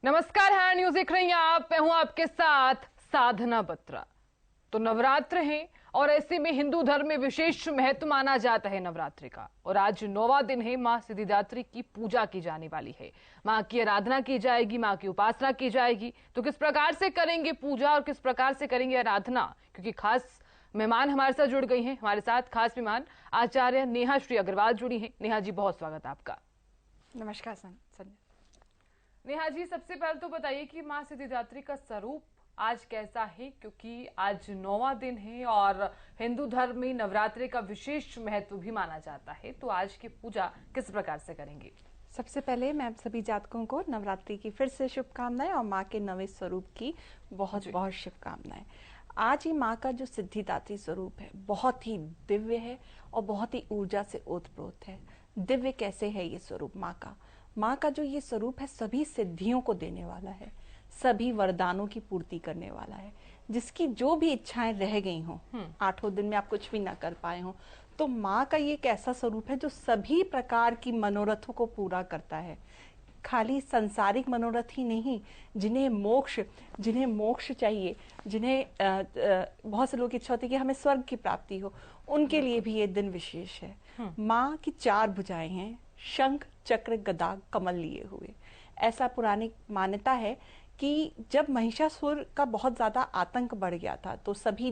नमस्कार, है न्यूज देख रही हैं आप। मैं हूं आपके साथ साधना बत्रा। तो नवरात्र है और ऐसे में हिंदू धर्म में विशेष महत्व माना जाता है नवरात्रि का। और आज 9वां दिन है। मां सिद्धिदात्री की पूजा की जाने वाली है। मां की आराधना की जाएगी, मां की उपासना की जाएगी। तो किस प्रकार से करेंगे पूजा और किस प्रकार से करेंगे आराधना, क्योंकि खास मेहमान हमारे साथ जुड़ गई हैं। हमारे साथ खास मेहमान आचार्य नेहा श्री अग्रवाल जुड़ी हैं। नेहा जी, बहुत स्वागत आपका। नमस्कार संजय। नेहा जी, सबसे पहले तो बताइए कि मां सिद्धिदात्री का स्वरूप आज कैसा है, क्योंकि आज 9वां दिन है और हिंदू धर्म में नवरात्रि का विशेष महत्व भी माना जाता है। तो आज की पूजा किस प्रकार से करेंगे? सबसे पहले मैं सभी जातकों को नवरात्रि की फिर से शुभकामनाएं और माँ के नवे स्वरूप की बहुत बहुत शुभकामनाएं। आज ही माँ का जो सिद्धिदात्री स्वरूप है बहुत ही दिव्य है और बहुत ही ऊर्जा से ओतप्रोत है। दिव्य कैसे है ये स्वरूप माँ का? माँ का जो ये स्वरूप है सभी सिद्धियों को देने वाला है, सभी वरदानों की पूर्ति करने वाला है। जिसकी जो भी इच्छाएं रह गई हों, 8 दिन में आप कुछ भी ना कर पाए हों, तो माँ का ये एक ऐसा स्वरूप है जो सभी प्रकार की मनोरथों को पूरा करता है। खाली संसारिक मनोरथ ही नहीं, जिन्हें मोक्ष चाहिए, जिन्हें बहुत से लोगों की इच्छा होती है कि हमें स्वर्ग की प्राप्ति हो, उनके लिए भी ये दिन विशेष है। माँ की 4 भुजाएं हैं, शंख चक्र गदा कमल लिए हुए। ऐसा पुरानी मान्यता है कि जब महिषासुर का बहुत ज्यादा आतंक बढ़ गया था तो सभी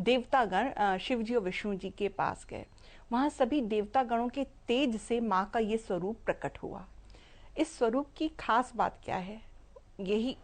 देवतागण शिव जी और विष्णु जी के पास गए। वहां सभी देवतागणों के तेज से माँ का ये स्वरूप प्रकट हुआ। इस स्वरूप की खास बात क्या है? यही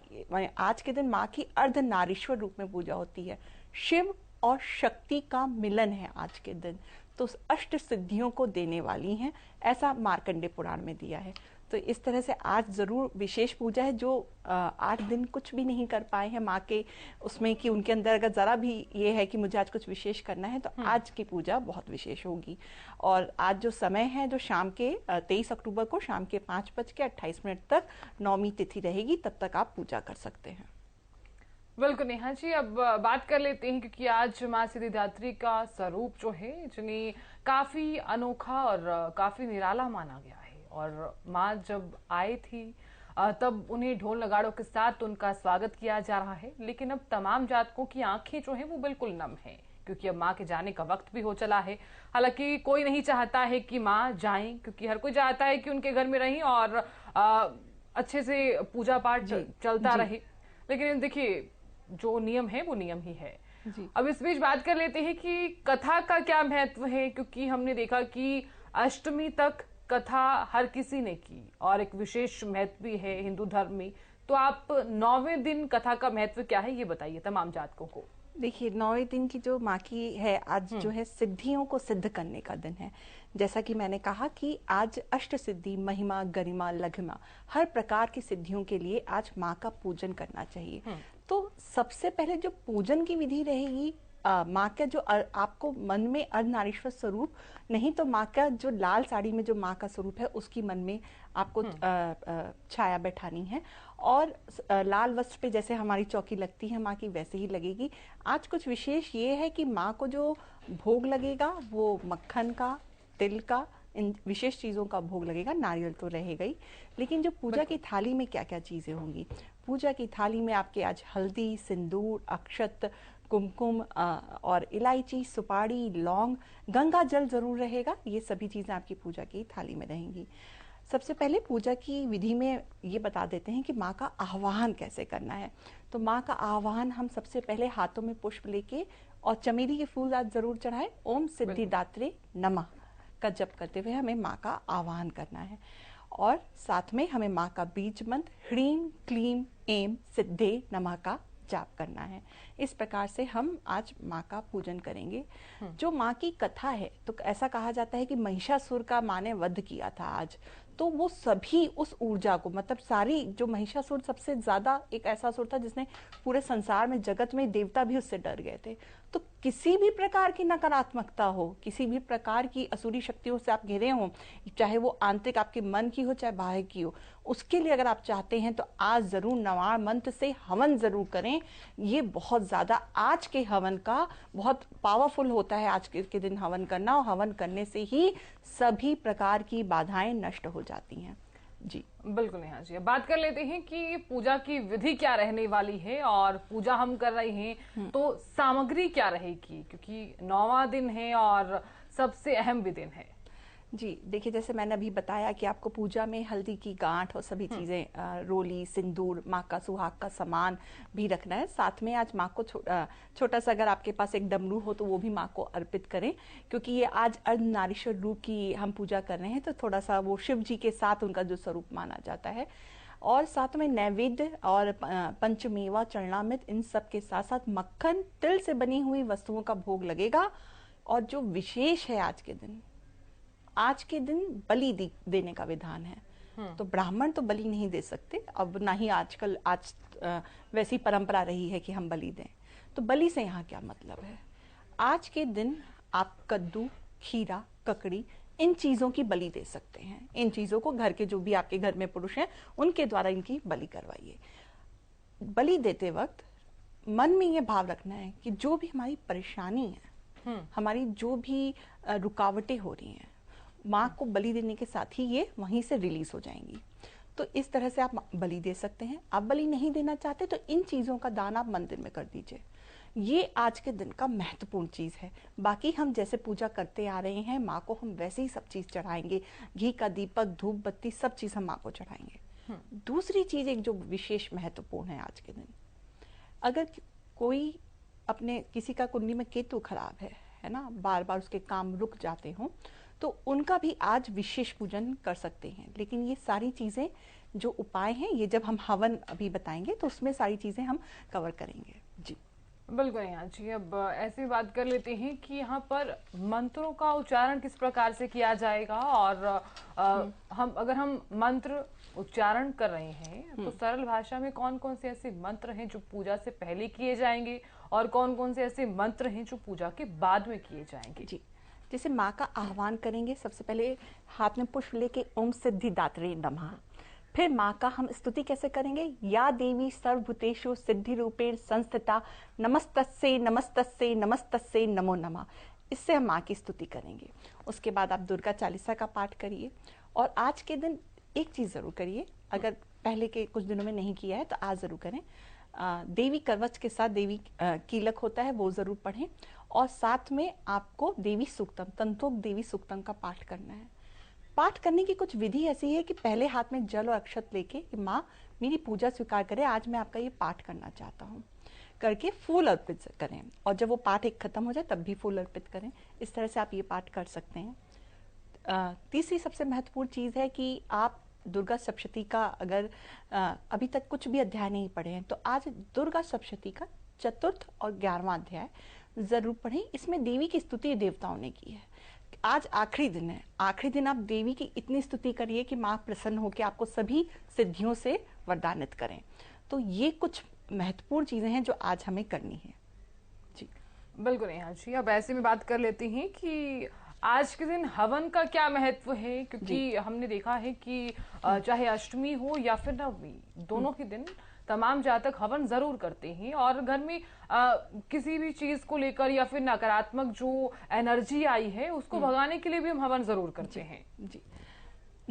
आज के दिन माँ की अर्ध नारीश्वर रूप में पूजा होती है। शिव और शक्ति का मिलन है आज के दिन, तो अष्ट सिद्धियों को देने वाली हैं, ऐसा मार्कंडे पुराण में दिया है। तो इस तरह से आज जरूर विशेष पूजा है। जो 8 दिन कुछ भी नहीं कर पाए हैं माँ के उसमें, कि उनके अंदर अगर जरा भी ये है कि मुझे आज कुछ विशेष करना है, तो आज की पूजा बहुत विशेष होगी। और आज जो समय है, जो शाम के 23 अक्टूबर को शाम के 5:28 तक 9वीं तिथि रहेगी, तब तक आप पूजा कर सकते हैं। बिल्कुल नेहा जी, अब बात कर लेते हैं, क्योंकि आज मां सिद्धिदात्री का स्वरूप जो है जिन्हें काफी अनोखा और काफी निराला माना गया है। और माँ जब आई थी तब उन्हें ढोल नगाड़ों के साथ उनका स्वागत किया जा रहा है। लेकिन अब तमाम जातकों की आंखें जो है वो बिल्कुल नम है, क्योंकि अब माँ के जाने का वक्त भी हो चला है। हालांकि कोई नहीं चाहता है कि माँ जाएं, क्योंकि हर कोई चाहता है कि उनके घर में रहें और अच्छे से पूजा पाठ चलता रहे। लेकिन देखिए, जो नियम है वो नियम ही है। अब इस बीच बात कर लेते हैं कि कथा का क्या महत्व है, क्योंकि हमने देखा कि अष्टमी तक कथा हर किसी ने की और एक विशेष महत्व भी है हिंदू धर्म में। तो आप 9वें दिन कथा का महत्व क्या है ये बताइए तमाम जातकों को। देखिए, 9वें दिन की जो माँ की है, आज जो है सिद्धियों को सिद्ध करने का दिन है। जैसा कि मैंने कहा कि आज अष्ट सिद्धि, महिमा, गरिमा, लघिमा, हर प्रकार की सिद्धियों के लिए आज माँ का पूजन करना चाहिए। तो सबसे पहले जो पूजन की विधि रहेगी, माँ का जो आपको मन में अर्धनारीश्वर स्वरूप नहीं, तो माँ का जो लाल साड़ी में जो माँ का स्वरूप है उसकी मन में आपको छाया बैठानी है। और लाल वस्त्र पे जैसे हमारी चौकी लगती है माँ की, वैसे ही लगेगी। आज कुछ विशेष ये है कि माँ को जो भोग लगेगा वो मक्खन का, तिल का, इन विशेष चीज़ों का भोग लगेगा। नारियल तो रहेगा ही, लेकिन जो पूजा की थाली में क्या क्या चीज़ें होंगी? पूजा की थाली में आपके आज हल्दी, सिंदूर, अक्षत, कुमकुम और इलायची, सुपारी, लौंग, गंगा जल जरूर रहेगा। ये सभी चीज़ें आपकी पूजा की थाली में रहेंगी। सबसे पहले पूजा की विधि में ये बता देते हैं कि माँ का आह्वान कैसे करना है। तो माँ का आह्वान हम सबसे पहले हाथों में पुष्प लेके और चमेली के फूल आज जरूर चढ़ाए। ओम सिद्धिदात्रे नमः का जप करते हुए हमें माँ का आह्वान करना है। और साथ में हमें माँ का बीज मंत्र ह्रीम क्लीम एम सिद्धे नमः का जाप करना है। इस प्रकार से हम आज माँ का पूजन करेंगे। जो माँ की कथा है, तो ऐसा कहा जाता है कि महिषासुर का माँ ने वध किया था आज, तो वो सभी उस ऊर्जा को, मतलब सारी जो महिषासुर सबसे ज्यादा एक ऐसा असुर था जिसने पूरे संसार में, जगत में देवता भी उससे डर गए थे। तो किसी भी प्रकार की नकारात्मकता हो, किसी भी प्रकार की असुरी शक्तियों से आप घिरे हो, चाहे वो आंतरिक आपके मन की हो चाहे बाहर की हो, उसके लिए अगर आप चाहते हैं तो आज जरूर नवाण मंत्र से हवन जरूर करें। ये बहुत ज्यादा आज के हवन का बहुत पावरफुल होता है। आज के दिन हवन करना, और हवन करने से ही सभी प्रकार की बाधाएं नष्ट हो जाती हैं। जी बिल्कुल नेहा जी, अब बात कर लेते हैं कि पूजा की विधि क्या रहने वाली है और पूजा हम कर रहे हैं तो सामग्री क्या रहेगी, क्योंकि 9वां दिन है और सबसे अहम भी दिन है। जी देखिए, जैसे मैंने अभी बताया कि आपको पूजा में हल्दी की गांठ और सभी चीज़ें, रोली, सिंदूर, माँ का सुहाग का सामान भी रखना है। साथ में आज माँ को छोटा सा अगर आपके पास एक डमरू हो तो वो भी माँ को अर्पित करें, क्योंकि ये आज अर्धनारीश्वर रूप की हम पूजा कर रहे हैं, तो थोड़ा सा वो शिव जी के साथ उनका जो स्वरूप माना जाता है। और साथ में नैवेद्य और पंचमेवा, चरणामृत, इन सब के साथ साथ मक्खन, तिल से बनी हुई वस्तुओं का भोग लगेगा। और जो विशेष है आज के दिन बलि देने का विधान है। तो ब्राह्मण तो बलि नहीं दे सकते, अब ना ही आजकल वैसी परंपरा रही है कि हम बलि दें। तो बलि से यहाँ क्या मतलब है? आज के दिन आप कद्दू, खीरा, ककड़ी, इन चीज़ों की बलि दे सकते हैं। इन चीज़ों को घर के जो भी आपके घर में पुरुष हैं उनके द्वारा इनकी बलि करवाइए। बलि देते वक्त मन में ये भाव रखना है कि जो भी हमारी परेशानी है, हमारी जो भी रुकावटें हो रही हैं, माँ को बलि देने के साथ ही ये वहीं से रिलीज हो जाएंगी। तो इस तरह से आप बलि दे सकते हैं। आप बलि नहीं देना चाहते तो इन चीज़ों का दान आप मंदिर में कर दीजिए। ये आज के दिन का महत्वपूर्ण चीज़ है। बाकी हम जैसे पूजा करते आ रहे हैं, माँ को हम वैसे ही सब चीज़ चढ़ाएंगे। घी का दीपक, धूप बत्ती, सब चीज़ हम माँ को चढ़ाएंगे। दूसरी चीज़ एक जो विशेष महत्वपूर्ण है आज के दिन, अगर कोई अपने किसी का कुंडली में केतु खराब है ना, बार बार उसके काम रुक जाते हों, तो उनका भी आज विशेष पूजन कर सकते हैं। लेकिन ये सारी चीज़ें जो उपाय हैं, ये जब हम हवन अभी बताएंगे तो उसमें सारी चीज़ें हम कवर करेंगे। जी बिल्कुल नेहा जी, अब ऐसी बात कर लेते हैं कि यहाँ पर मंत्रों का उच्चारण किस प्रकार से किया जाएगा और हम मंत्र उच्चारण कर रहे हैं तो सरल भाषा में कौन कौन से ऐसे मंत्र हैं जो पूजा से पहले किए जाएंगे और कौन कौन से ऐसे मंत्र हैं जो पूजा के बाद में किए जाएंगे? जी जैसे माँ का आह्वान करेंगे, सबसे पहले हाथ में पुष्प लेके ओम सिद्धिदात्रे नमः। फिर माँ का हम स्तुति कैसे करेंगे? या देवी सर्वभूतेषु सिद्धि रूपेण संस्थिता नमस्तस्यै नमस्तस्यै नमस्तस्यै नमो नमः। इससे हम माँ की स्तुति करेंगे। उसके बाद आप दुर्गा चालीसा का पाठ करिए। और आज के दिन एक चीज़ ज़रूर करिए, अगर पहले के कुछ दिनों में नहीं किया है तो आज ज़रूर करें। देवी कवच के साथ देवी कीलक होता है, वो ज़रूर पढ़ें। और साथ में आपको देवी सूक्तम, तंत्रोक्त देवी सूक्तम का पाठ करना है। पाठ करने की कुछ विधि ऐसी है कि पहले हाथ में जल और अक्षत लेके कि माँ मेरी पूजा स्वीकार करें, आज मैं आपका ये पाठ करना चाहता हूँ, करके फूल अर्पित करें। और जब वो पाठ एक खत्म हो जाए तब भी फूल अर्पित करें। इस तरह से आप ये पाठ कर सकते हैं। तीसरी सबसे महत्वपूर्ण चीज़ है कि आप दुर्गा सप्तशती का अगर अभी तक कुछ भी अध्याय नहीं पढ़े हैं तो आज दुर्गा सप्तशती का 4th और 11वां अध्याय ज़रूर पढ़ें। इसमें देवी की स्तुति देवताओं ने की है। आज आखिरी दिन है, आखिरी दिन आप देवी की इतनी स्तुति करिए कि माँ प्रसन्न होकर आपको सभी सिद्धियों से वरदानित करें। तो ये कुछ महत्वपूर्ण चीज़ें हैं जो आज हमें करनी है। जी बिल्कुल नेहा जी, अब ऐसे में बात कर लेते हैं कि आज के दिन हवन का क्या महत्व है, क्योंकि हमने देखा है कि चाहे अष्टमी हो या फिर नवमी, दोनों के दिन तमाम जातक हवन जरूर करते हैं और घर में किसी भी चीज को लेकर या फिर नकारात्मक जो एनर्जी आई है उसको भगाने के लिए भी हम हवन जरूर करते हैं। जी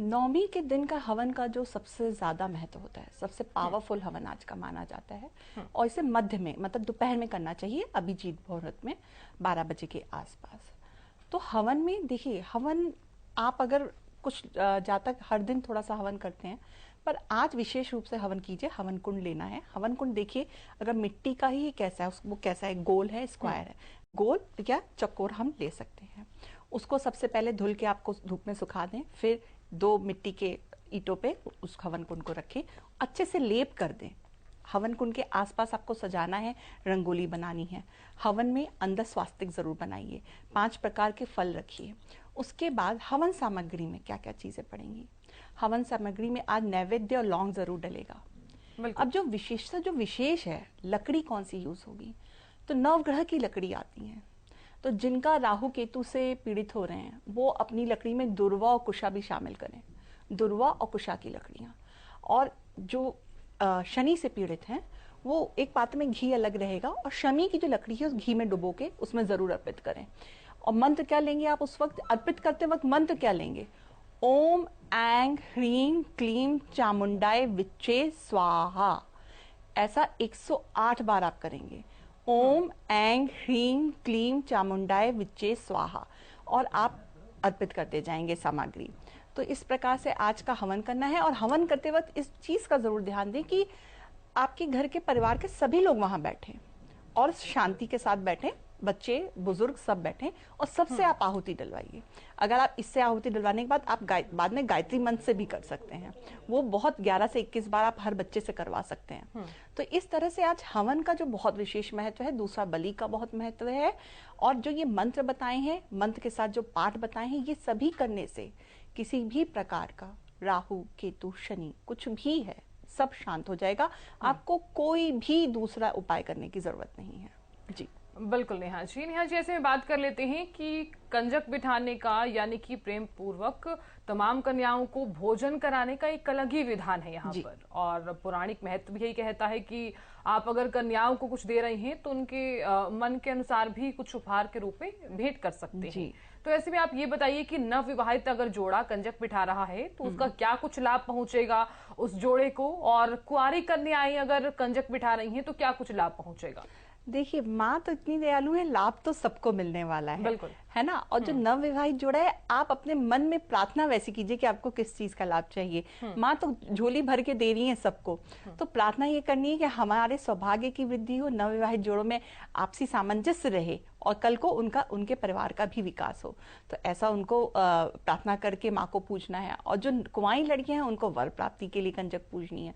नवमी के दिन का हवन का जो सबसे ज्यादा महत्व होता है, सबसे पावरफुल हवन आज का माना जाता है। और इसे मध्य में, मतलब दोपहर में करना चाहिए, अभिजीत मुहूर्त में 12 बजे के आसपास। तो हवन में देखिए, हवन आप अगर कुछ जातक हर दिन थोड़ा सा हवन करते हैं, पर आज विशेष रूप से हवन कीजिए। हवन कुंड लेना है। हवन कुंड देखिए, अगर मिट्टी का ही कैसा है, वो कैसा है, गोल है, स्क्वायर है, गोल या चौकोर हम ले सकते हैं। उसको सबसे पहले धुल के आपको धूप में सुखा दें, फिर 2 मिट्टी के ईंटों पे उस हवन कुंड को रखें, अच्छे से लेप कर दें। हवन कुंड के आसपास आपको सजाना है, रंगोली बनानी है। हवन में अंदर स्वास्तिक जरूर बनाइए। 5 प्रकार के फल रखिए। उसके बाद हवन सामग्री में क्या क्या चीजें पड़ेंगी? हवन सामग्री में आज नैवेद्य और लौंग जरूर डलेगा। अब जो विशेष है, लकड़ी कौन सी यूज होगी? तो नवग्रह की लकड़ी आती है। तो जिनका राहु केतु से पीड़ित हो रहे हैं वो अपनी लकड़ी में दुर्वा और कुशा भी शामिल करें। दुर्वा और कुशा की लकड़ियां। और जो शनि से पीड़ित हैं वो एक पात्र में घी अलग रहेगा और शमी की जो लकड़ी है उस घी में डुबो के उसमें जरूर अर्पित करें। और मंत्र क्या लेंगे आप उस वक्त अर्पित करते वक्त? मंत्र क्या लेंगे? ओम ऐंग ह्रीं क्लीं चामुंडाय विच्चे स्वाहा। ऐसा 108 बार आप करेंगे। ओम ऐंग ह्रीं क्लीं चामुंडाय विच्चे स्वाहा, और आप अर्पित करते जाएंगे सामग्री। तो इस प्रकार से आज का हवन करना है। और हवन करते वक्त इस चीज का जरूर ध्यान दें कि आपके घर के परिवार के सभी लोग वहां बैठे और शांति के साथ बैठे, बच्चे बुजुर्ग सब बैठे, और सबसे आप आहुति डलवाइए। अगर आप इससे आहुति डलवाने के बाद आप बाद में गायत्री मंत्र से भी कर सकते हैं, वो बहुत 11 से 21 बार आप हर बच्चे से करवा सकते हैं। तो इस तरह से आज हवन का जो बहुत विशेष महत्व है, दूसरा बलि का बहुत महत्व है, और जो ये मंत्र बताए हैं, मंत्र के साथ जो पाठ बताए हैं, ये सभी करने से किसी भी प्रकार का राहु केतु शनि कुछ भी है सब शांत हो जाएगा। आपको कोई भी दूसरा उपाय करने की जरूरत नहीं है। जी बिल्कुल नेहा जी, ऐसे में बात कर लेते हैं कि कंजक बिठाने का, यानी कि प्रेम पूर्वक तमाम कन्याओं को भोजन कराने का एक अलग ही विधान है यहाँ पर, और पौराणिक महत्व भी यही कहता है कि आप अगर कन्याओं को कुछ दे रही हैं तो उनके मन के अनुसार भी कुछ उपहार के रूप में भेंट कर सकते हैं। तो ऐसे में आप ये बताइए कि नव विवाहित अगर जोड़ा कंजक बिठा रहा है तो उसका क्या कुछ लाभ पहुंचेगा उस जोड़े को, और कुंवारी कन्याएं अगर कंजक बिठा रही हैं तो क्या कुछ लाभ पहुंचेगा? देखिए, माँ तो इतनी दयालु है, लाभ तो सबको मिलने वाला है, बिल्कुल है ना। और जो नव विवाहित जोड़ा है, आप अपने मन में प्रार्थना वैसी कीजिए कि आपको किस चीज का लाभ चाहिए। माँ तो झोली भर के दे रही है सबको, तो प्रार्थना ये करनी है कि हमारे सौभाग्य की वृद्धि हो, नव विवाहित जोड़ों में आपसी सामंजस्य रहे, और कल को उनके परिवार का भी विकास हो। तो ऐसा उनको प्रार्थना करके माँ को पूछना है। और जो कुंवारी लड़कियां हैं, उनको वर प्राप्ति के लिए कंजक पूजनी है।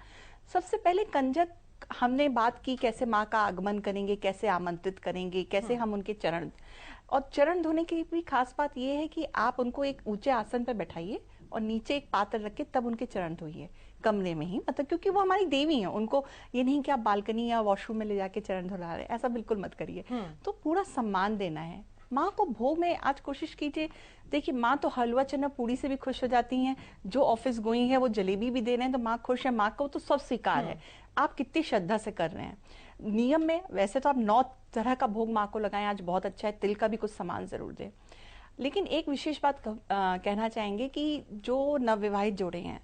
सबसे पहले कंजक हमने बात की कैसे माँ का आगमन करेंगे, कैसे आमंत्रित करेंगे, कैसे हम उनके चरण धोने की भी खास बात यह है कि आप उनको एक ऊंचे आसन पर बैठाइए और नीचे एक पात्र रख के तब उनके चरण धोइए, कमरे में ही, मतलब क्योंकि वो हमारी देवी हैं। उनको ये नहीं कि आप बालकनी या वॉशरूम में ले जाके चरण धुला रहे, ऐसा बिल्कुल मत करिए। तो पूरा सम्मान देना है। माँ को भोग में आज कोशिश कीजिए, देखिए माँ तो हलवा चना पूड़ी से भी खुश हो जाती हैं, जो ऑफिस गोइंग है वो जलेबी भी दे रहे हैं तो माँ खुश है, माँ को तो सब स्वीकार है। आप कितनी श्रद्धा से कर रहे हैं। नियम में वैसे तो आप 9 तरह का भोग माँ को लगाएं, आज बहुत अच्छा है, तिल का भी कुछ सामान जरूर दें। लेकिन एक विशेष बात कहना चाहेंगे कि जो नवविवाहित जोड़े हैं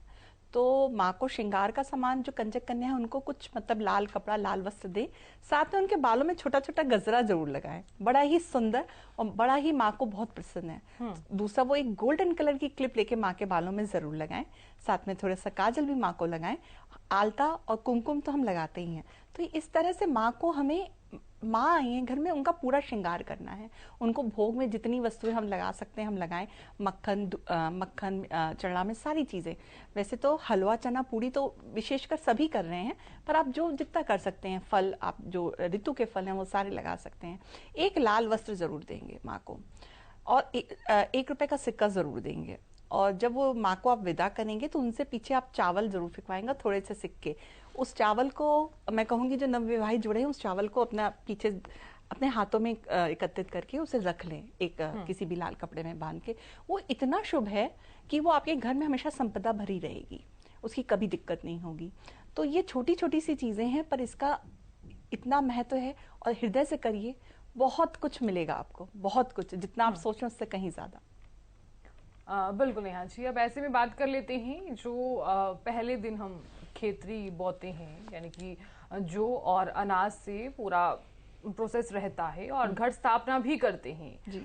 तो माँ को श्रृंगार का सामान, जो कंजक कन्या है उनको कुछ मतलब लाल कपड़ा, लाल वस्त्र दे, साथ में उनके बालों में छोटा छोटा गजरा जरूर लगाएं, बड़ा ही सुंदर और बड़ा ही माँ को बहुत प्रसन्न है। दूसरा, वो एक गोल्डन कलर की क्लिप लेके माँ के बालों में जरूर लगाएं, साथ में थोड़ा सा काजल भी माँ को लगाएं, आलता और कुमकुम तो हम लगाते ही हैं। तो इस तरह से माँ को, हमें माँ आई है घर में, उनका पूरा श्रृंगार करना है। उनको भोग में जितनी वस्तुएं हम लगा सकते हैं हम लगाएं, मक्खन चढ़ा में सारी चीजें। वैसे तो हलवा चना पूड़ी तो विशेषकर सभी कर रहे हैं, पर आप जो जितना कर सकते हैं, फल, आप जो ऋतु के फल हैं वो सारे लगा सकते हैं। एक लाल वस्त्र जरूर देंगे माँ को, और 1 रुपए का सिक्का जरूर देंगे। और जब वो माँ को आप विदा करेंगे तो उनसे पीछे आप चावल जरूर फिकवाएंगे, थोड़े से सिक्के। उस चावल को मैं कहूंगी, जो नवविवाहित जुड़े हैं, उस चावल को अपना पीछे अपने हाथों में एकत्रित करके उसे रख लें, एक किसी भी लाल कपड़े में बांध के। वो इतना शुभ है कि वो आपके घर में हमेशा संपदा भरी रहेगी, उसकी कभी दिक्कत नहीं होगी। तो ये छोटी छोटी सी चीजें हैं, पर इसका इतना महत्व है। और हृदय से करिए, बहुत कुछ मिलेगा आपको, बहुत कुछ, जितना आप सोचें उससे कहीं ज्यादा। बिल्कुल नेहा जी, अब ऐसे में बात कर लेते हैं जो पहले दिन हम खेतरी बोते हैं, यानी कि जो और अनाज से पूरा प्रोसेस रहता है, और घट स्थापना भी करते हैं जी।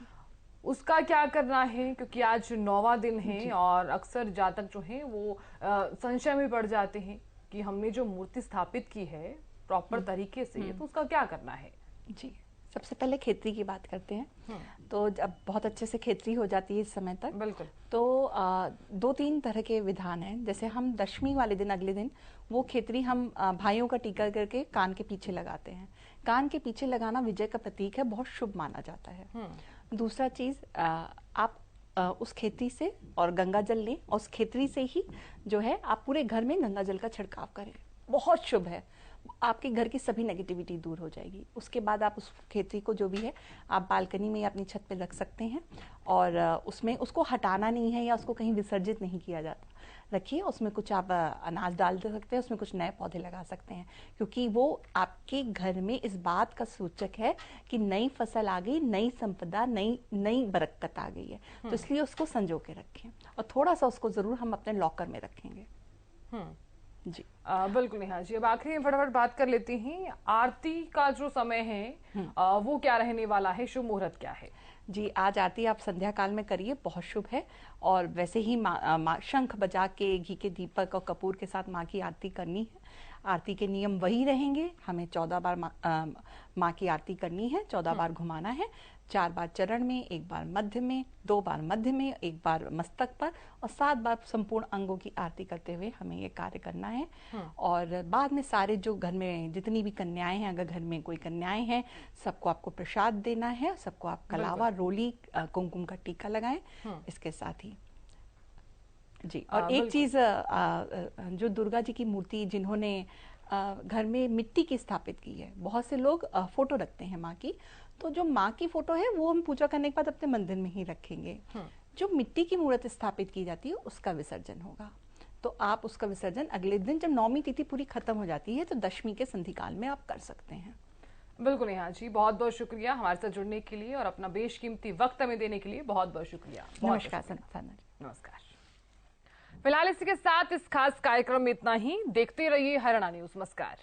उसका क्या करना है, क्योंकि आज 9वां दिन है और अक्सर जातक जो हैं वो संशय में पड़ जाते हैं कि हमने जो मूर्ति स्थापित की है प्रॉपर तरीके से, तो उसका क्या करना है? जी, सबसे पहले खेतरी की बात करते हैं। तो जब बहुत अच्छे से खेतरी हो जाती है इस समय तक, बिल्कुल, तो 2-3 तरह के विधान हैं। जैसे हम दशमी वाले दिन, अगले दिन, वो खेतरी हम भाइयों का टीका करके कान के पीछे लगाते हैं। कान के पीछे लगाना विजय का प्रतीक है, बहुत शुभ माना जाता है। दूसरा चीज, आप उस खेतरी से और गंगा जल लें, और उस खेतरी से ही जो है आप पूरे घर में गंगा जल का छिड़काव करें, बहुत शुभ है। आपके घर की सभी नेगेटिविटी दूर हो जाएगी। उसके बाद आप उस खेती को जो भी है आप बालकनी में या अपनी छत पे रख सकते हैं, और उसमें उसको हटाना नहीं है या उसको कहीं विसर्जित नहीं किया जाता। रखिए, उसमें कुछ आप अनाज डाल दे सकते हैं, उसमें कुछ नए पौधे लगा सकते हैं, क्योंकि वो आपके घर में इस बात का सूचक है कि नई फसल आ गई, नई संपदा, नई नई बरकत आ गई है। तो इसलिए उसको संजो के रखें, और थोड़ा सा उसको जरूर हम अपने लॉकर में रखेंगे। जी बिल्कुल नेहा जी, अब आखिरी में फटाफट बात कर लेती हैं, आरती का जो समय है वो क्या रहने वाला है, शुभ मुहूर्त क्या है? जी, आज आरती आप संध्या काल में करिए, बहुत शुभ है। और वैसे ही शंख बजा के घी के दीपक और कपूर के साथ माँ की आरती करनी है। आरती के नियम वही रहेंगे, हमें 14 बार माँ की आरती करनी है, 14 बार घुमाना है, 4 बार चरण में, 1 बार मध्य में, 2 बार मध्य में, 1 बार मस्तक पर, और 7 बार संपूर्ण अंगों की आरती करते हुए हमें ये कार्य करना है। और बाद में सारे जो घर में जितनी भी कन्याएं हैं, अगर घर में कोई कन्याएं हैं, सबको आपको प्रसाद देना है, सबको आप कलावा, रोली, कुमकुम का टीका लगाएं इसके साथ ही। जी, और एक चीज, जो दुर्गा जी की मूर्ति जिन्होंने घर में मिट्टी की स्थापित की है, बहुत से लोग फोटो रखते हैं माँ की, तो जो माँ की फोटो है वो हम पूजा करने के बाद अपने मंदिर में ही रखेंगे। जो मिट्टी की मूर्ति स्थापित की जाती है उसका विसर्जन होगा, तो आप उसका विसर्जन अगले दिन जब नौमी तिथि पूरी खत्म हो जाती है तो दशमी के संधि काल में आप कर सकते हैं। बिल्कुल नेहा जी, बहुत बहुत शुक्रिया हमारे साथ जुड़ने के लिए और अपना बेशकीमती वक्त हमें देने के लिए, बहुत बहुत शुक्रिया। नमस्कार। नमस्कार। फिलहाल इसी के साथ इस खास कार्यक्रम में इतना ही। देखते रहिए हरियाणा न्यूज। नमस्कार।